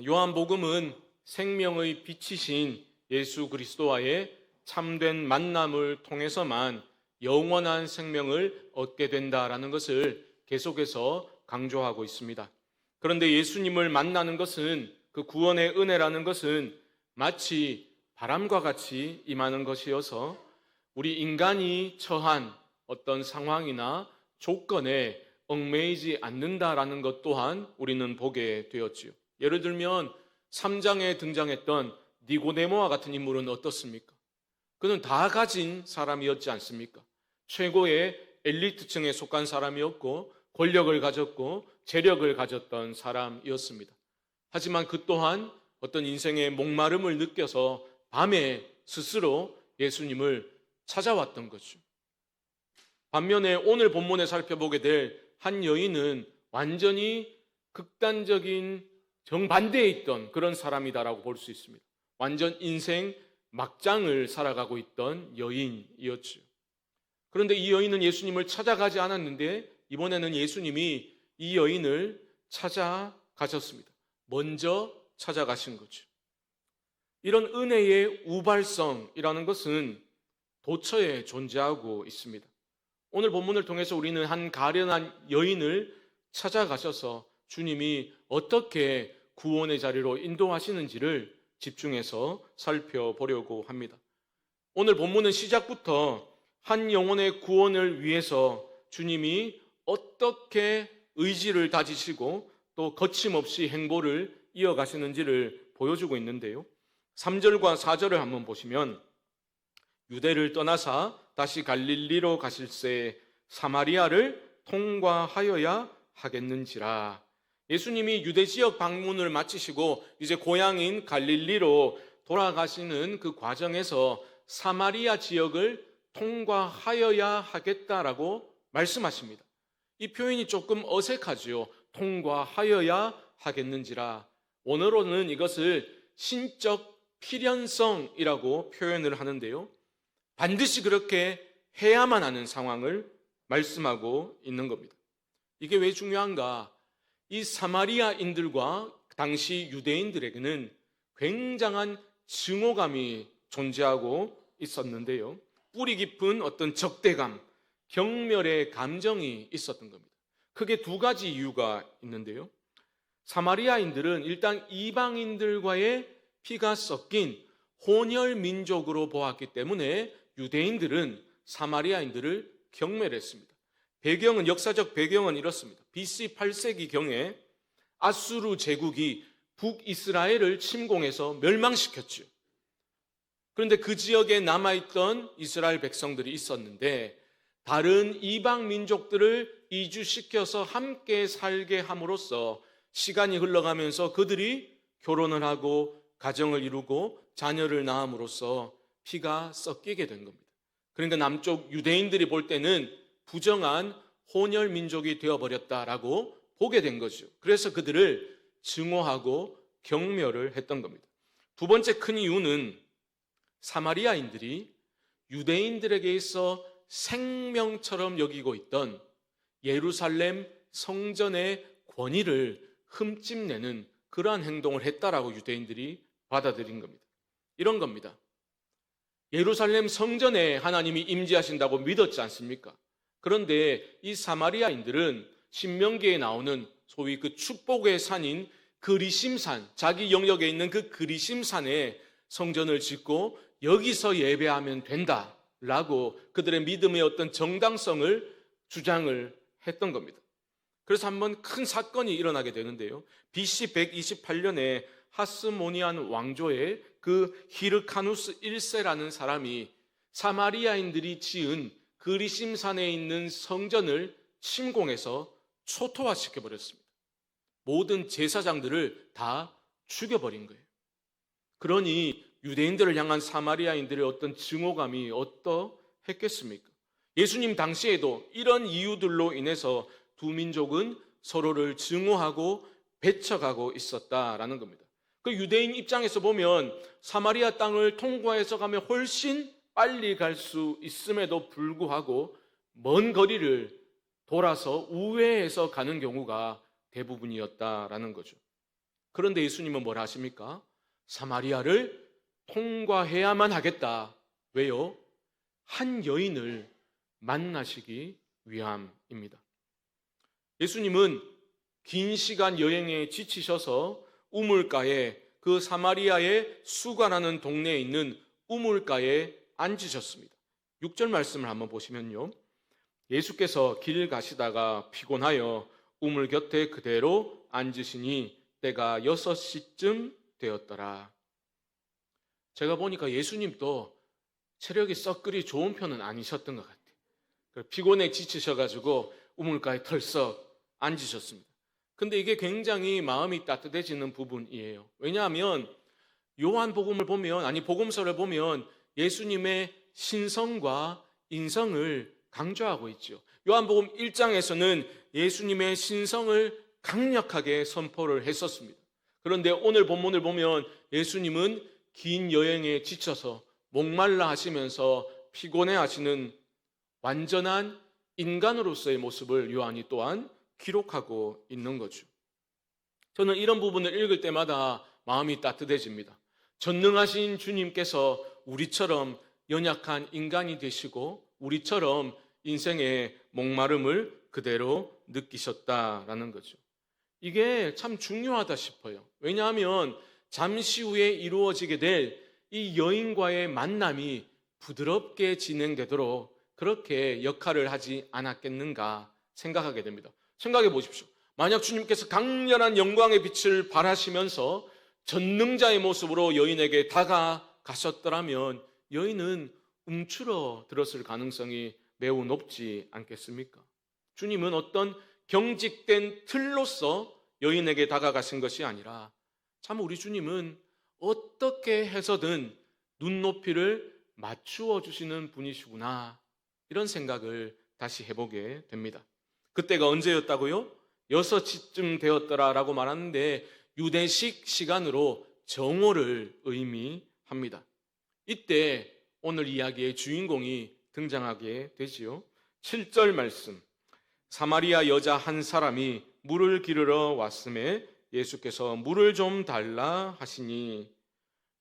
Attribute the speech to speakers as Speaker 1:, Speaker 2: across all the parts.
Speaker 1: 요한복음은 생명의 빛이신 예수 그리스도와의 참된 만남을 통해서만 영원한 생명을 얻게 된다라는 것을 계속해서 강조하고 있습니다. 그런데 예수님을 만나는 것은, 그 구원의 은혜라는 것은 마치 바람과 같이 임하는 것이어서 우리 인간이 처한 어떤 상황이나 조건에 얽매이지 않는다라는 것 또한 우리는 보게 되었지요. 예를 들면 3장에 등장했던 니고데모와 같은 인물은 어떻습니까? 그는 다 가진 사람이었지 않습니까? 최고의 엘리트층에 속한 사람이었고 권력을 가졌고 재력을 가졌던 사람이었습니다. 하지만 그 또한 어떤 인생의 목마름을 느껴서 밤에 스스로 예수님을 찾아왔던 거죠. 반면에 오늘 본문에 살펴보게 될 한 여인은 완전히 극단적인 정반대에 있던 그런 사람이다라고 볼 수 있습니다. 완전 인생 막장을 살아가고 있던 여인이었죠. 그런데 이 여인은 예수님을 찾아가지 않았는데 이번에는 예수님이 이 여인을 찾아가셨습니다. 먼저 찾아가신 거죠. 이런 은혜의 우발성이라는 것은 도처에 존재하고 있습니다. 오늘 본문을 통해서 우리는 한 가련한 여인을 찾아가셔서 주님이 어떻게 구원의 자리로 인도하시는지를 집중해서 살펴보려고 합니다. 오늘 본문은 시작부터 한 영혼의 구원을 위해서 주님이 어떻게 의지를 다지시고 또 거침없이 행보를 이어가시는지를 보여주고 있는데요. 3절과 4절을 한번 보시면 유대를 떠나사 다시 갈릴리로 가실새 사마리아를 통과하여야 하겠는지라. 예수님이 유대 지역 방문을 마치시고 이제 고향인 갈릴리로 돌아가시는 그 과정에서 사마리아 지역을 통과하여야 하겠다라고 말씀하십니다. 이 표현이 조금 어색하지요. 통과하여야 하겠는지라. 원어로는 이것을 신적 필연성이라고 표현을 하는데요. 반드시 그렇게 해야만 하는 상황을 말씀하고 있는 겁니다. 이게 왜 중요한가? 이 사마리아인들과 당시 유대인들에게는 굉장한 증오감이 존재하고 있었는데요. 뿌리 깊은 어떤 적대감, 경멸의 감정이 있었던 겁니다. 크게 두 가지 이유가 있는데요. 사마리아인들은 일단 이방인들과의 피가 섞인 혼혈 민족으로 보았기 때문에 유대인들은 사마리아인들을 경멸했습니다. 배경은, 역사적 배경은 이렇습니다. BC 8세기 경에 아수르 제국이 북이스라엘을 침공해서 멸망시켰죠. 그런데 그 지역에 남아있던 이스라엘 백성들이 있었는데 다른 이방 민족들을 이주시켜서 함께 살게 함으로써 시간이 흘러가면서 그들이 결혼을 하고 가정을 이루고 자녀를 낳음으로써 피가 섞이게 된 겁니다. 그러니까 남쪽 유대인들이 볼 때는 부정한 혼혈 민족이 되어버렸다라고 보게 된 거죠. 그래서 그들을 증오하고 경멸을 했던 겁니다. 두 번째 큰 이유는 사마리아인들이 유대인들에게 있어 생명처럼 여기고 있던 예루살렘 성전의 권위를 흠집내는 그러한 행동을 했다라고 유대인들이 받아들인 겁니다. 이런 겁니다. 예루살렘 성전에 하나님이 임재하신다고 믿었지 않습니까? 그런데 이 사마리아인들은 신명기에 나오는 소위 그 축복의 산인 그리심산, 자기 영역에 있는 그 그리심산에 성전을 짓고 여기서 예배하면 된다라고 그들의 믿음의 어떤 정당성을 주장을 했던 겁니다. 그래서 한번 큰 사건이 일어나게 되는데요. BC 128년에 하스모니안 왕조의 그 히르카누스 1세라는 사람이 사마리아인들이 지은 그리심산에 있는 성전을 침공해서 초토화시켜버렸습니다. 모든 제사장들을 다 죽여버린 거예요. 그러니 유대인들을 향한 사마리아인들의 어떤 증오감이 어떠했겠습니까? 예수님 당시에도 이런 이유들로 인해서 두 민족은 서로를 증오하고 배척하고 있었다라는 겁니다. 그 유대인 입장에서 보면 사마리아 땅을 통과해서 가면 훨씬 빨리 갈 수 있음에도 불구하고 먼 거리를 돌아서 우회해서 가는 경우가 대부분이었다라는 거죠. 그런데 예수님은 뭐라 하십니까? 사마리아를 통과해야만 하겠다. 왜요? 한 여인을 만나시기 위함입니다. 예수님은 긴 시간 여행에 지치셔서 우물가에, 그 사마리아의 수가라는 동네에 있는 우물가에 앉으셨습니다. 6절 말씀을 한번 보시면요, 예수께서 길 가시다가 피곤하여 우물 곁에 그대로 앉으시니 때가 6시쯤 되었더라. 제가 보니까 예수님도 체력이 썩 그리 좋은 편은 아니셨던 것 같아요. 피곤해 지치셔가지고 우물가에 털썩 앉으셨습니다. 근데 이게 굉장히 마음이 따뜻해지는 부분이에요. 왜냐하면 요한복음을 보면, 아니 복음서를 보면 예수님의 신성과 인성을 강조하고 있죠. 요한복음 1장에서는 예수님의 신성을 강력하게 선포를 했었습니다. 그런데 오늘 본문을 보면 예수님은 긴 여행에 지쳐서 목말라 하시면서 피곤해 하시는 완전한 인간으로서의 모습을 요한이 또한 기록하고 있는 거죠. 저는 이런 부분을 읽을 때마다 마음이 따뜻해집니다. 전능하신 주님께서 우리처럼 연약한 인간이 되시고 우리처럼 인생의 목마름을 그대로 느끼셨다라는 거죠. 이게 참 중요하다 싶어요. 왜냐하면 잠시 후에 이루어지게 될 이 여인과의 만남이 부드럽게 진행되도록 그렇게 역할을 하지 않았겠는가 생각하게 됩니다. 생각해 보십시오. 만약 주님께서 강렬한 영광의 빛을 발하시면서 전능자의 모습으로 여인에게 다가가셨더라면 여인은 움츠러 들었을 가능성이 매우 높지 않겠습니까? 주님은 어떤 경직된 틀로서 여인에게 다가가신 것이 아니라 참 우리 주님은 어떻게 해서든 눈높이를 맞추어 주시는 분이시구나, 이런 생각을 다시 해보게 됩니다. 그때가 언제였다고요? 6시쯤 되었더라라고 말하는데 유대식 시간으로 정오를 의미합니다. 이때 오늘 이야기의 주인공이 등장하게 되지요. 7절 말씀, 사마리아 여자 한 사람이 물을 기르러 왔음에 예수께서 물을 좀 달라 하시니,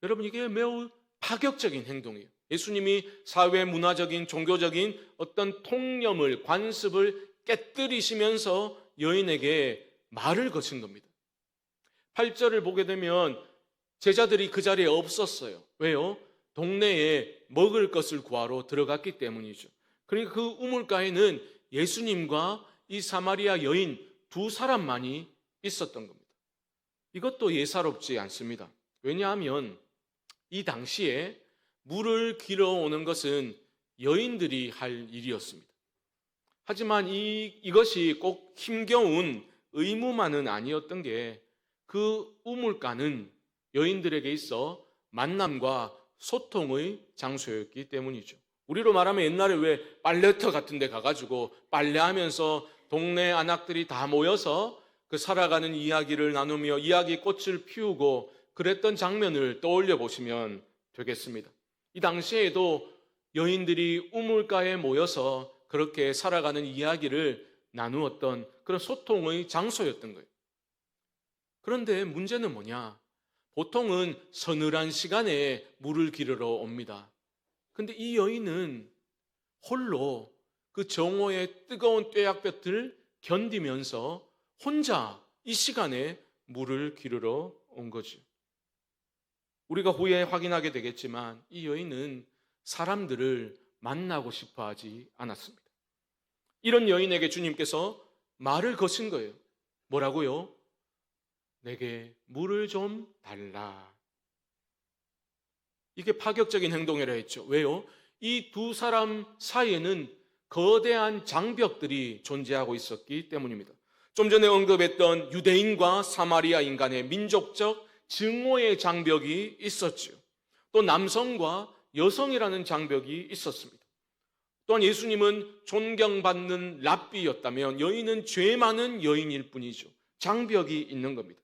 Speaker 1: 여러분 이게 매우 파격적인 행동이에요. 예수님이 사회 문화적인 종교적인 어떤 통념을, 관습을 깨뜨리시면서 여인에게 말을 거친 겁니다. 8절을 보게 되면 제자들이 그 자리에 없었어요. 왜요? 동네에 먹을 것을 구하러 들어갔기 때문이죠. 그러니까 그 우물가에는 예수님과 이 사마리아 여인 두 사람만이 있었던 겁니다. 이것도 예사롭지 않습니다. 왜냐하면 이 당시에 물을 길어오는 것은 여인들이 할 일이었습니다. 하지만 이것이 꼭 힘겨운 의무만은 아니었던 게, 그 우물가는 여인들에게 있어 만남과 소통의 장소였기 때문이죠. 우리로 말하면 옛날에 왜 빨래터 같은 데 가가지고 빨래하면서 동네 아낙들이 다 모여서 그 살아가는 이야기를 나누며 이야기 꽃을 피우고 그랬던 장면을 떠올려 보시면 되겠습니다. 이 당시에도 여인들이 우물가에 모여서 그렇게 살아가는 이야기를 나누었던 그런 소통의 장소였던 거예요. 그런데 문제는 뭐냐? 보통은 서늘한 시간에 물을 기르러 옵니다. 근데 이 여인은 홀로 그 정오의 뜨거운 뙤약볕을 견디면서 혼자 이 시간에 물을 기르러 온 거죠. 우리가 후에 확인하게 되겠지만 이 여인은 사람들을 만나고 싶어 하지 않았습니다. 이런 여인에게 주님께서 말을 거신 거예요. 뭐라고요? 내게 물을 좀 달라. 이게 파격적인 행동이라 했죠. 왜요? 이 두 사람 사이에는 거대한 장벽들이 존재하고 있었기 때문입니다. 좀 전에 언급했던 유대인과 사마리아 인간의 민족적 증오의 장벽이 있었죠. 또 남성과 여성이라는 장벽이 있었습니다. 또한 예수님은 존경받는 랍비였다면 여인은 죄 많은 여인일 뿐이죠. 장벽이 있는 겁니다.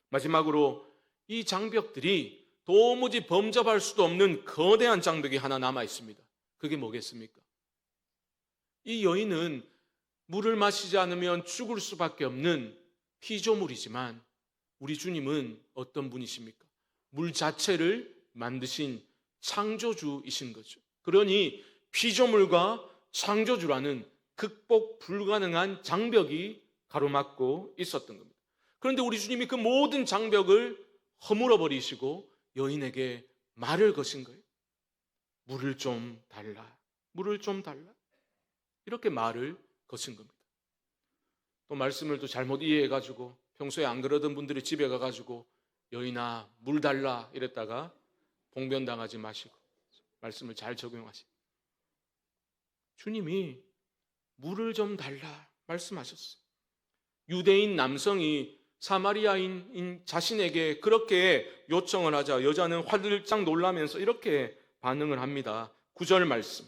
Speaker 1: 마지막으로 이 장벽들이 도무지 범접할 수도 없는 거대한 장벽이 하나 남아 있습니다. 그게 뭐겠습니까? 이 여인은 물을 마시지 않으면 죽을 수밖에 없는 피조물이지만 우리 주님은 어떤 분이십니까? 물 자체를 만드신 창조주이신 거죠. 그러니 피조물과 창조주라는 극복 불가능한 장벽이 가로막고 있었던 겁니다. 그런데 우리 주님이 그 모든 장벽을 허물어 버리시고 여인에게 말을 거신 거예요. 물을 좀 달라. 물을 좀 달라. 이렇게 말을 거신 겁니다. 또 말씀을 또 잘못 이해해가지고 평소에 안 그러던 분들이 집에 가가지고 여인아 물 달라 이랬다가 봉변당하지 마시고 말씀을 잘 적용하시고 주님이 물을 좀 달라 말씀하셨어요. 유대인 남성이 사마리아인 자신에게 그렇게 요청을 하자 여자는 화들짝 놀라면서 이렇게 반응을 합니다. 9절 말씀.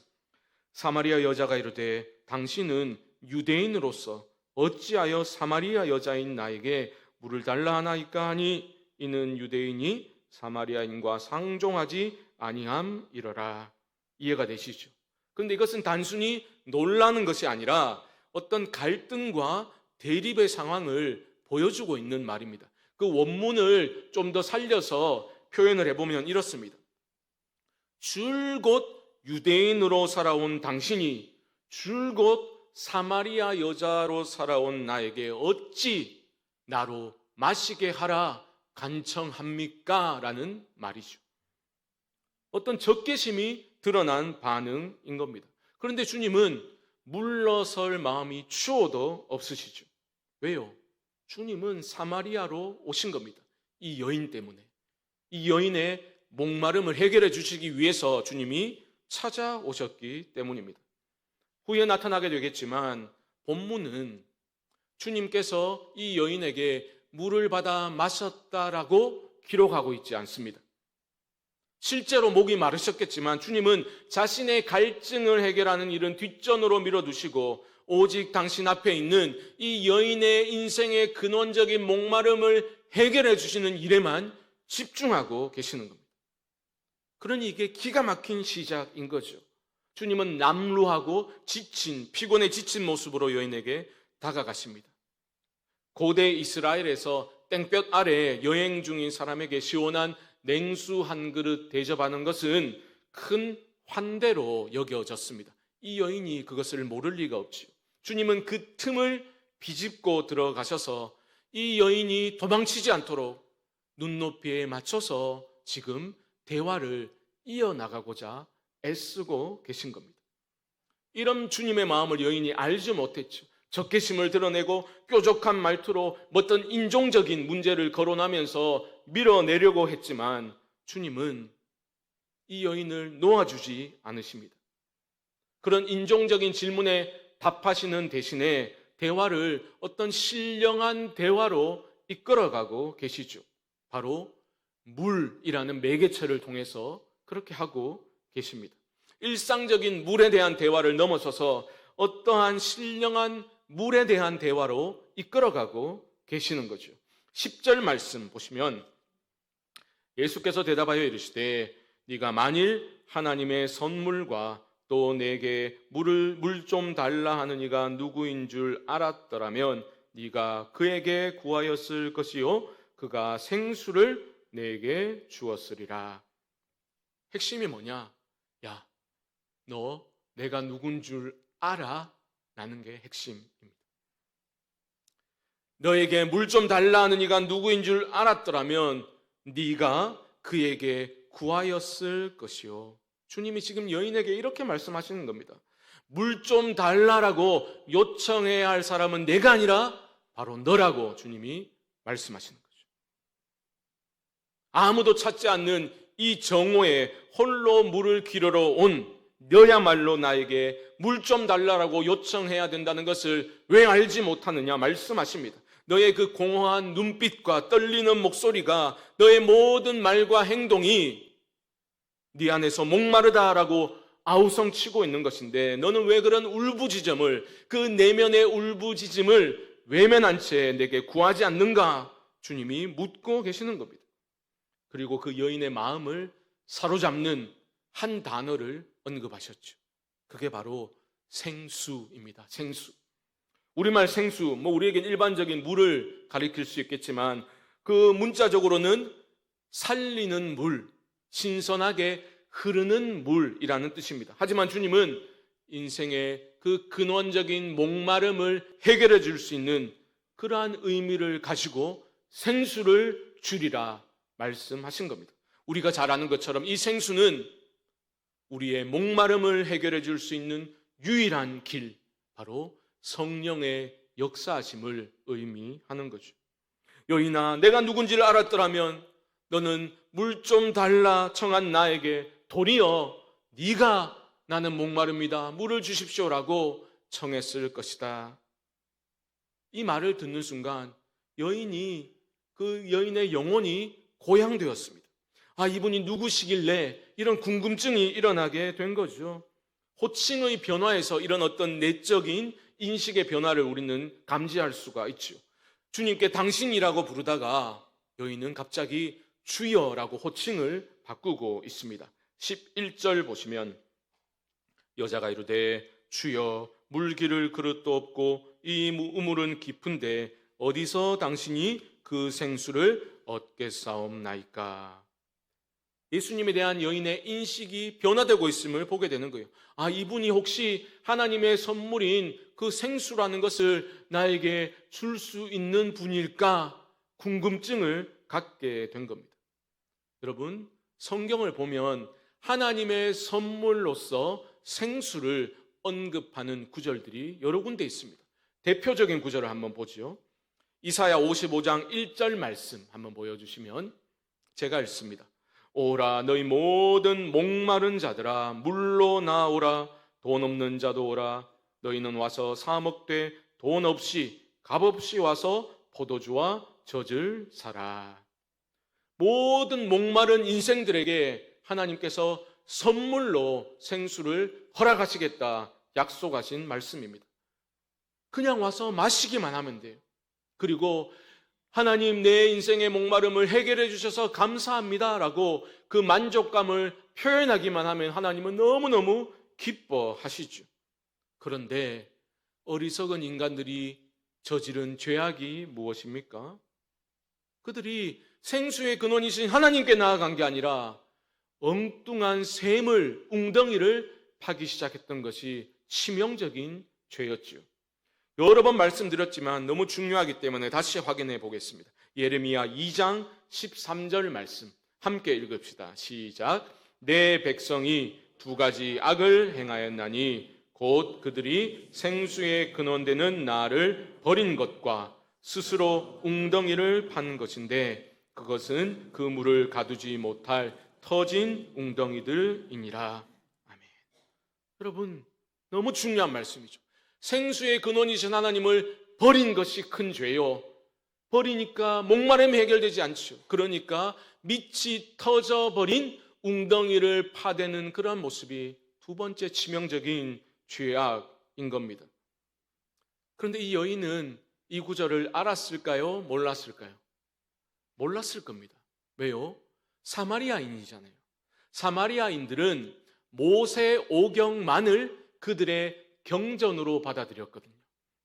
Speaker 1: 사마리아 여자가 이르되 당신은 유대인으로서 어찌하여 사마리아 여자인 나에게 물을 달라 하나이까 하니 이는 유대인이 사마리아인과 상종하지 아니함이러라. 이해가 되시죠? 그런데 이것은 단순히 놀라는 것이 아니라 어떤 갈등과 대립의 상황을 보여주고 있는 말입니다. 그 원문을 좀 더 살려서 표현을 해보면 이렇습니다. 줄곧 유대인으로 살아온 당신이 줄곧 사마리아 여자로 살아온 나에게 어찌 나로 마시게 하라 간청합니까? 라는 말이죠. 어떤 적개심이 드러난 반응인 겁니다. 그런데 주님은 물러설 마음이 추워도 없으시죠. 왜요? 주님은 사마리아로 오신 겁니다. 이 여인 때문에. 이 여인의 목마름을 해결해 주시기 위해서 주님이 찾아오셨기 때문입니다. 후에 나타나게 되겠지만 본문은 주님께서 이 여인에게 물을 받아 마셨다라고 기록하고 있지 않습니다. 실제로 목이 마르셨겠지만 주님은 자신의 갈증을 해결하는 일은 뒷전으로 밀어두시고 오직 당신 앞에 있는 이 여인의 인생의 근원적인 목마름을 해결해 주시는 일에만 집중하고 계시는 겁니다. 그러니 이게 기가 막힌 시작인 거죠. 주님은 남루하고 피곤에 지친 모습으로 여인에게 다가가십니다. 고대 이스라엘에서 땡볕 아래 여행 중인 사람에게 시원한 냉수 한 그릇 대접하는 것은 큰 환대로 여겨졌습니다. 이 여인이 그것을 모를 리가 없지요. 주님은 그 틈을 비집고 들어가셔서 이 여인이 도망치지 않도록 눈높이에 맞춰서 지금 대화를 이어나가고자 애쓰고 계신 겁니다. 이런 주님의 마음을 여인이 알지 못했죠. 적개심을 드러내고 뾰족한 말투로 어떤 인종적인 문제를 거론하면서 밀어내려고 했지만 주님은 이 여인을 놓아주지 않으십니다. 그런 인종적인 질문에 답하시는 대신에 대화를 어떤 신령한 대화로 이끌어가고 계시죠. 바로 물이라는 매개체를 통해서 그렇게 하고 계십니다. 일상적인 물에 대한 대화를 넘어서서 어떠한 신령한 물에 대한 대화로 이끌어가고 계시는 거죠. 10절 말씀 보시면 예수께서 대답하여 이르시되 네가 만일 하나님의 선물과 또 내게 물 좀 달라 하는 이가 누구인 줄 알았더라면 네가 그에게 구하였을 것이요 그가 생수를 내게 주었으리라. 핵심이 뭐냐? 야, 너 내가 누군 줄 알아? 라는 게 핵심입니다. 너에게 물 좀 달라 하는 이가 누구인 줄 알았더라면 네가 그에게 구하였을 것이요. 주님이 지금 여인에게 이렇게 말씀하시는 겁니다. 물 좀 달라라고 요청해야 할 사람은 내가 아니라 바로 너라고 주님이 말씀하시는 거죠. 아무도 찾지 않는 이 정오에 홀로 물을 기르러 온 너야말로 나에게 물 좀 달라라고 요청해야 된다는 것을 왜 알지 못하느냐 말씀하십니다. 너의 그 공허한 눈빛과 떨리는 목소리가 너의 모든 말과 행동이 네 안에서 목마르다라고 아우성치고 있는 것인데 너는 왜 그런 울부짖음을 그 내면의 울부짖음을 외면한 채 내게 구하지 않는가? 주님이 묻고 계시는 겁니다. 그리고 그 여인의 마음을 사로잡는 한 단어를 언급하셨죠. 그게 바로 생수입니다. 생수. 우리말 생수, 우리에겐 일반적인 물을 가리킬 수 있겠지만 그 문자적으로는 살리는 물, 신선하게 흐르는 물이라는 뜻입니다. 하지만 주님은 인생의 그 근원적인 목마름을 해결해 줄 수 있는 그러한 의미를 가지고 생수를 주리라 말씀하신 겁니다. 우리가 잘 아는 것처럼 이 생수는 우리의 목마름을 해결해 줄 수 있는 유일한 길, 바로 성령의 역사하심을 의미하는 거죠. 여인아, 내가 누군지를 알았더라면 너는 물 좀 달라 청한 나에게 도리어 네가 나는 목마릅니다, 물을 주십시오라고 청했을 것이다. 이 말을 듣는 순간 그 여인의 영혼이 고향되었습니다. 이분이 누구시길래 이런 궁금증이 일어나게 된 거죠. 호칭의 변화에서 이런 어떤 내적인 인식의 변화를 우리는 감지할 수가 있죠. 주님께 당신이라고 부르다가 여인은 갑자기 주여라고 호칭을 바꾸고 있습니다. 11절 보시면 여자가 이르되 주여 물기를 그릇도 없고 이 우물은 깊은데 어디서 당신이 그 생수를 얻겠사옵나이까. 예수님에 대한 여인의 인식이 변화되고 있음을 보게 되는 거예요. 이분이 혹시 하나님의 선물인 그 생수라는 것을 나에게 줄 수 있는 분일까 궁금증을 갖게 된 겁니다. 여러분, 성경을 보면 하나님의 선물로서 생수를 언급하는 구절들이 여러 군데 있습니다. 대표적인 구절을 한번 보죠. 이사야 55장 1절 말씀 한번 보여주시면 제가 읽습니다. 오라 너희 모든 목마른 자들아 물로 나오라 돈 없는 자도 오라 너희는 와서 사 먹되 돈 없이 값 없이 와서 포도주와 젖을 사라. 모든 목마른 인생들에게 하나님께서 선물로 생수를 허락하시겠다 약속하신 말씀입니다. 그냥 와서 마시기만 하면 돼요. 그리고 하나님 내 인생의 목마름을 해결해 주셔서 감사합니다 라고 그 만족감을 표현하기만 하면 하나님은 너무너무 기뻐하시죠. 그런데 어리석은 인간들이 저지른 죄악이 무엇입니까? 그들이 생수의 근원이신 하나님께 나아간 게 아니라 엉뚱한 샘을, 웅덩이를 파기 시작했던 것이 치명적인 죄였죠. 여러 번 말씀드렸지만 너무 중요하기 때문에 다시 확인해 보겠습니다. 예레미야 2장 13절 말씀 함께 읽읍시다. 시작. 내 백성이 두 가지 악을 행하였나니 곧 그들이 생수의 근원되는 나를 버린 것과 스스로 웅덩이를 판 것인데 그것은 그 물을 가두지 못할 터진 웅덩이들이니라. 아멘. 여러분, 너무 중요한 말씀이죠. 생수의 근원이신 하나님을 버린 것이 큰 죄요. 버리니까 목마름이 해결되지 않죠. 그러니까 밑이 터져버린 웅덩이를 파대는 그런 모습이 두 번째 치명적인 죄악인 겁니다. 그런데 이 여인은 이 구절을 알았을까요? 몰랐을까요? 몰랐을 겁니다. 왜요? 사마리아인이잖아요. 사마리아인들은 모세 오경만을 그들의 경전으로 받아들였거든요.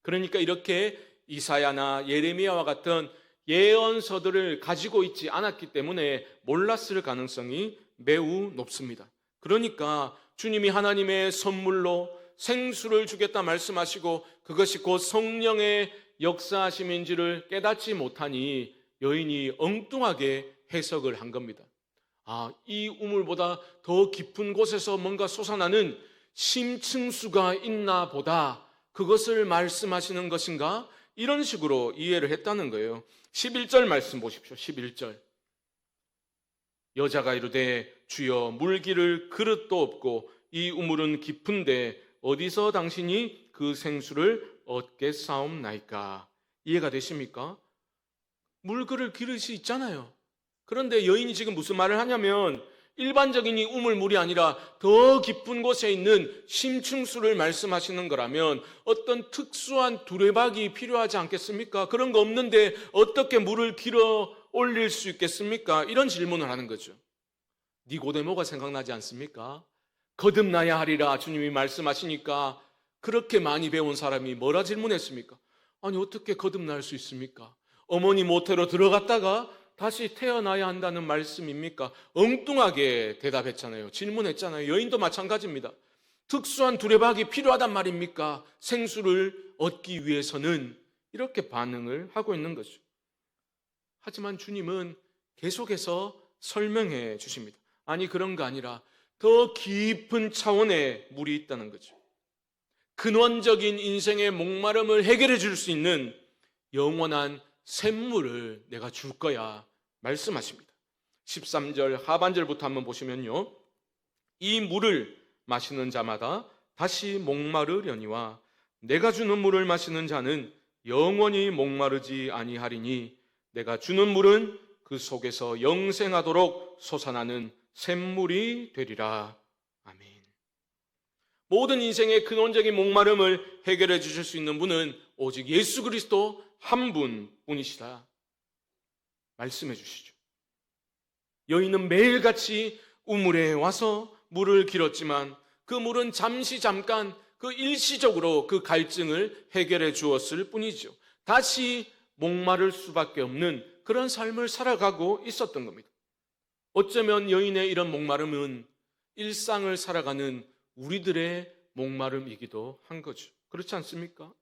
Speaker 1: 그러니까 이렇게 이사야나 예레미야와 같은 예언서들을 가지고 있지 않았기 때문에 몰랐을 가능성이 매우 높습니다. 그러니까 주님이 하나님의 선물로 생수를 주겠다 말씀하시고 그것이 곧 성령의 역사하심인지를 깨닫지 못하니 여인이 엉뚱하게 해석을 한 겁니다. 이 우물보다 더 깊은 곳에서 뭔가 솟아나는 심층수가 있나 보다, 그것을 말씀하시는 것인가? 이런 식으로 이해를 했다는 거예요. 11절 말씀 보십시오. 11절. 여자가 이르되 주여 물기를 그릇도 없고 이 우물은 깊은데 어디서 당신이 그 생수를 얻겠사옵나이까. 이해가 되십니까? 물 그릇 그릇이 있잖아요. 그런데 여인이 지금 무슨 말을 하냐면 일반적인 이 우물물이 아니라 더 깊은 곳에 있는 심층수를 말씀하시는 거라면 어떤 특수한 두레박이 필요하지 않겠습니까? 그런 거 없는데 어떻게 물을 길어 올릴 수 있겠습니까? 이런 질문을 하는 거죠. 니고데모가 생각나지 않습니까? 거듭나야 하리라 주님이 말씀하시니까 그렇게 많이 배운 사람이 뭐라 질문했습니까? 아니 어떻게 거듭날 수 있습니까? 어머니 모태로 들어갔다가 다시 태어나야 한다는 말씀입니까? 엉뚱하게 대답했잖아요. 질문했잖아요. 여인도 마찬가지입니다. 특수한 두레박이 필요하단 말입니까? 생수를 얻기 위해서는, 이렇게 반응을 하고 있는 거죠. 하지만 주님은 계속해서 설명해 주십니다. 아니, 그런 거 아니라 더 깊은 차원의 물이 있다는 거죠. 근원적인 인생의 목마름을 해결해 줄 수 있는 영원한 샘물을 내가 줄 거야 말씀하십니다. 13절 하반절부터 한번 보시면요, 이 물을 마시는 자마다 다시 목마르려니와 내가 주는 물을 마시는 자는 영원히 목마르지 아니하리니 내가 주는 물은 그 속에서 영생하도록 솟아나는 샘물이 되리라. 아멘. 모든 인생의 근원적인 목마름을 해결해 주실 수 있는 분은 오직 예수 그리스도 한 분뿐이시다 말씀해 주시죠. 여인은 매일같이 우물에 와서 물을 길었지만 그 물은 잠깐 그 일시적으로 그 갈증을 해결해 주었을 뿐이죠. 다시 목마를 수밖에 없는 그런 삶을 살아가고 있었던 겁니다. 어쩌면 여인의 이런 목마름은 일상을 살아가는 우리들의 목마름이기도 한 거죠. 그렇지 않습니까?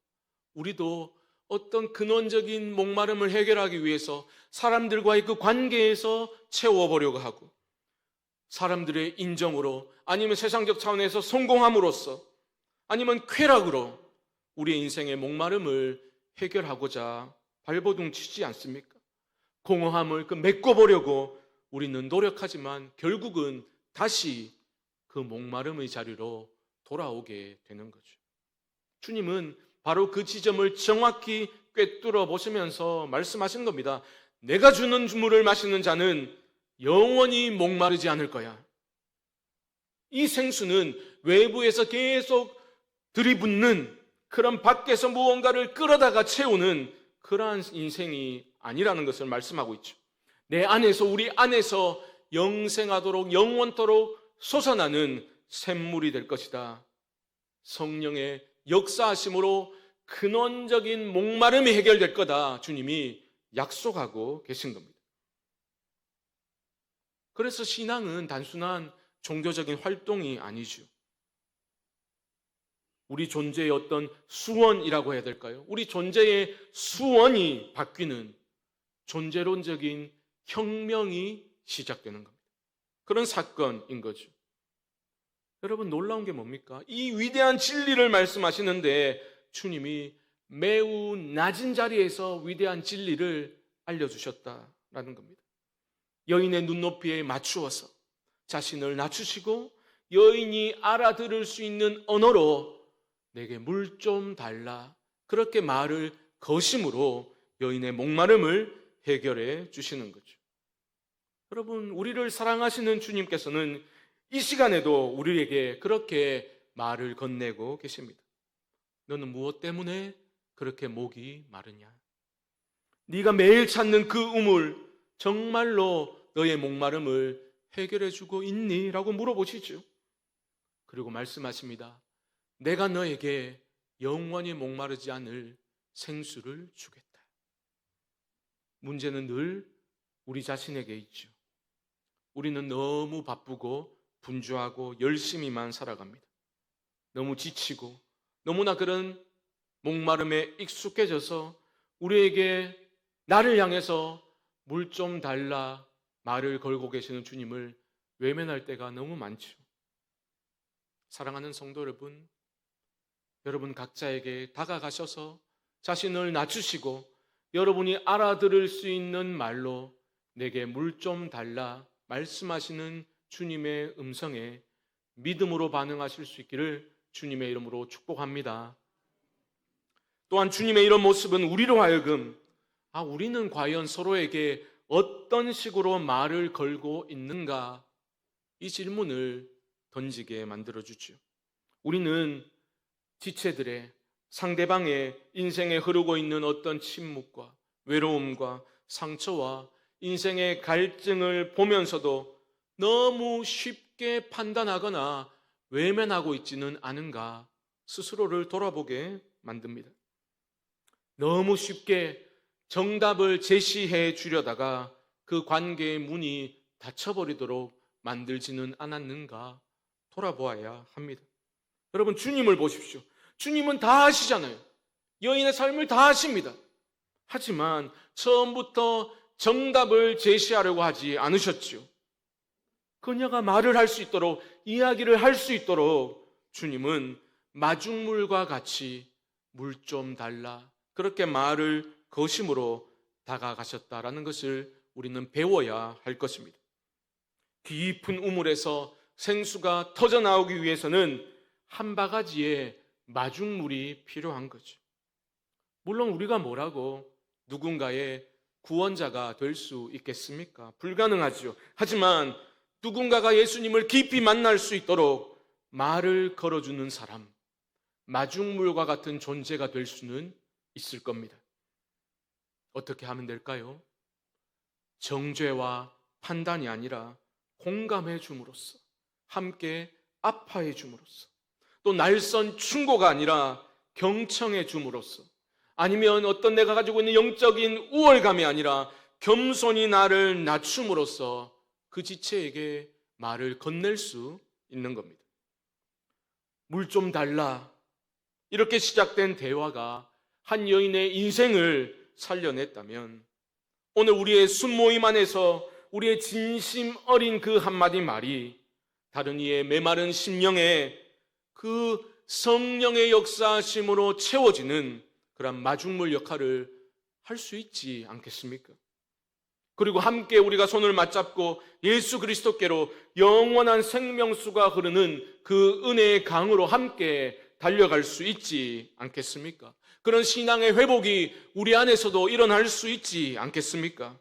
Speaker 1: 우리도 어떤 근원적인 목마름을 해결하기 위해서 사람들과의 그 관계에서 채워보려고 하고, 사람들의 인정으로, 아니면 세상적 차원에서 성공함으로써, 아니면 쾌락으로 우리의 인생의 목마름을 해결하고자 발버둥 치지 않습니까? 공허함을 메꿔보려고 우리는 노력하지만 결국은 다시 그 목마름의 자리로 돌아오게 되는 거죠. 주님은 바로 그 지점을 정확히 꿰뚫어 보시면서 말씀하신 겁니다. 내가 주는 물을 마시는 자는 영원히 목마르지 않을 거야. 이 생수는 외부에서 계속 들이붓는, 그런 밖에서 무언가를 끌어다가 채우는 그러한 인생이 아니라는 것을 말씀하고 있죠. 내 안에서, 우리 안에서 영생하도록 영원토록 솟아나는 샘물이 될 것이다. 성령의 역사하심으로 근원적인 목마름이 해결될 거다. 주님이 약속하고 계신 겁니다. 그래서 신앙은 단순한 종교적인 활동이 아니죠. 우리 존재의 어떤 수원이라고 해야 될까요? 우리 존재의 수원이 바뀌는 존재론적인 혁명이 시작되는 겁니다. 그런 사건인 거죠. 여러분, 놀라운 게 뭡니까? 이 위대한 진리를 말씀하시는데 주님이 매우 낮은 자리에서 위대한 진리를 알려주셨다라는 겁니다. 여인의 눈높이에 맞추어서 자신을 낮추시고 여인이 알아들을 수 있는 언어로 내게 물 좀 달라, 그렇게 말을 거심으로 여인의 목마름을 해결해 주시는 거죠. 여러분, 우리를 사랑하시는 주님께서는 이 시간에도 우리에게 그렇게 말을 건네고 계십니다. 너는 무엇 때문에 그렇게 목이 마르냐? 네가 매일 찾는 그 우물 정말로 너의 목마름을 해결해 주고 있니? 라고 물어보시죠. 그리고 말씀하십니다. 내가 너에게 영원히 목마르지 않을 생수를 주겠다. 문제는 늘 우리 자신에게 있죠. 우리는 너무 바쁘고 분주하고 열심히만 살아갑니다. 너무 지치고 너무나 그런 목마름에 익숙해져서 우리에게 나를 향해서 물 좀 달라 말을 걸고 계시는 주님을 외면할 때가 너무 많죠. 사랑하는 성도 여러분, 여러분 각자에게 다가가셔서 자신을 낮추시고 여러분이 알아들을 수 있는 말로 내게 물 좀 달라 말씀하시는 주님의 음성에 믿음으로 반응하실 수 있기를 주님의 이름으로 축복합니다. 또한 주님의 이런 모습은 우리로 하여금 우리는 과연 서로에게 어떤 식으로 말을 걸고 있는가, 이 질문을 던지게 만들어주죠. 우리는 지체들의, 상대방의 인생에 흐르고 있는 어떤 침묵과 외로움과 상처와 인생의 갈증을 보면서도 너무 쉽게 판단하거나 외면하고 있지는 않은가 스스로를 돌아보게 만듭니다. 너무 쉽게 정답을 제시해 주려다가 그 관계의 문이 닫혀버리도록 만들지는 않았는가 돌아보아야 합니다. 여러분, 주님을 보십시오. 주님은 다 아시잖아요. 여인의 삶을 다 아십니다. 하지만 처음부터 정답을 제시하려고 하지 않으셨지요. 그녀가 말을 할 수 있도록, 이야기를 할 수 있도록 주님은 마중물과 같이 물 좀 달라, 그렇게 말을 거심으로 다가가셨다라는 것을 우리는 배워야 할 것입니다. 깊은 우물에서 생수가 터져나오기 위해서는 한 바가지의 마중물이 필요한 거죠. 물론 우리가 뭐라고 누군가의 구원자가 될 수 있겠습니까? 불가능하지요. 하지만 누군가가 예수님을 깊이 만날 수 있도록 말을 걸어주는 사람, 마중물과 같은 존재가 될 수는 있을 겁니다. 어떻게 하면 될까요? 정죄와 판단이 아니라 공감해 줌으로써, 함께 아파해 줌으로써, 또 날선 충고가 아니라 경청해 줌으로써, 아니면 어떤 내가 가지고 있는 영적인 우월감이 아니라 겸손히 나를 낮춤으로써 그 지체에게 말을 건넬 수 있는 겁니다. 물 좀 달라, 이렇게 시작된 대화가 한 여인의 인생을 살려냈다면, 오늘 우리의 순모임 안에서 우리의 진심 어린 그 한마디 말이 다른 이의 메마른 심령에 그 성령의 역사심으로 채워지는 그런 마중물 역할을 할 수 있지 않겠습니까? 그리고 함께 우리가 손을 맞잡고 예수 그리스도께로 영원한 생명수가 흐르는 그 은혜의 강으로 함께 달려갈 수 있지 않겠습니까? 그런 신앙의 회복이 우리 안에서도 일어날 수 있지 않겠습니까?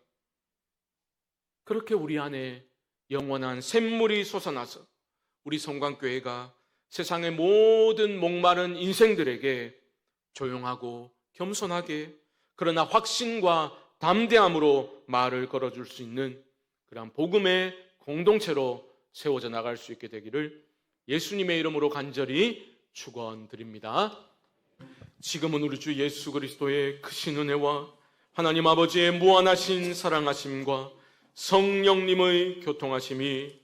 Speaker 1: 그렇게 우리 안에 영원한 샘물이 솟아나서 우리 성광교회가 세상의 모든 목마른 인생들에게 조용하고 겸손하게, 그러나 확신과 담대함으로 말을 걸어줄 수 있는 그런 복음의 공동체로 세워져 나갈 수 있게 되기를 예수님의 이름으로 간절히 축원드립니다. 지금은 우리 주 예수 그리스도의 크신 은혜와 하나님 아버지의 무한하신 사랑하심과 성령님의 교통하심이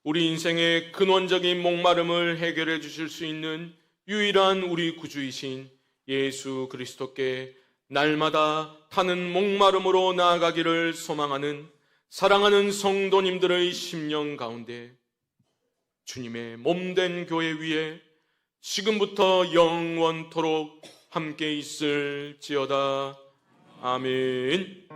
Speaker 1: 우리 인생의 근원적인 목마름을 해결해 주실 수 있는 유일한 우리 구주이신 예수 그리스도께 날마다 타는 목마름으로 나아가기를 소망하는 사랑하는 성도님들의 심령 가운데 주님의 몸된 교회 위에 지금부터 영원토록 함께 있을지어다. 아멘.